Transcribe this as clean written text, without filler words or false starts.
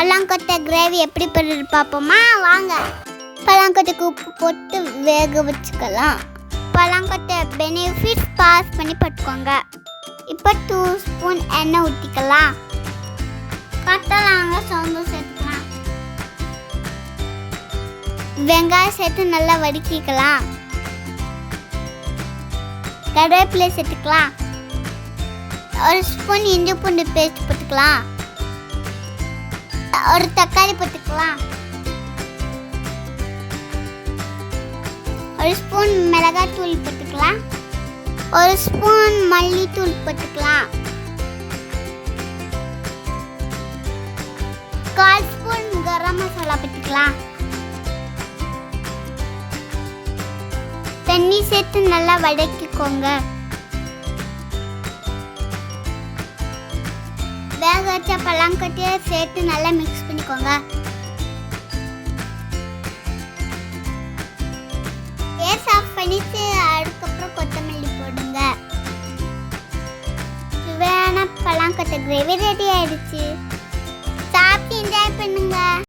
பல்லாங்கொட்டை gravy எப்படி பண்ணுறது பார்ப்போமா வாங்க. பல்லாங்கொட்டைக்கு உப்பு போட்டு வேக வச்சுக்கலாம். பல்லாங்கொட்டை பெனிஃபிட்ஸ் பாஸ் பண்ணி போட்டுக்கோங்க. இப்போ 2 ஸ்பூன் எண்ணெய் ஊற்றிக்கலாம். பட்டலாங்க சோம்பு சேர்த்துக்கலாம். வெங்காயம் சேர்த்து நல்லா வதக்கிக்கலாம். கருவேப்பிலை சேர்த்துக்கலாம். 1 ஸ்பூன் இஞ்சி பூண்டு பேஸ்ட் போட்டுக்கலாம். 1 தக்காளி போட்டுக்கலாம். 1 ஸ்பூன் மிளகாய் தூள் போட்டுக்கலாம். 1 ஸ்பூன் மல்லித்தூள் போட்டுக்கலாம். 1/4 ஸ்பூன் கரம் மசாலா போட்டுக்கலாம். தண்ணி சேர்த்து நல்லா வதக்கிக்கோங்க. வேக வச்ச பல்லாங்கொட்டையை சேர்த்து நல்லா மிக்ஸ் பண்ணிக்கோங்க. கேஸ் ஆஃப் பண்ணிட்டு அதுக்கப்புறம் கொத்தமல்லி போடுங்க. சுவையான பல்லாங்கொட்டை கிரேவி ரெடி ஆயிடுச்சு. சாப்பிட்டு என்ஜாய் பண்ணுங்க.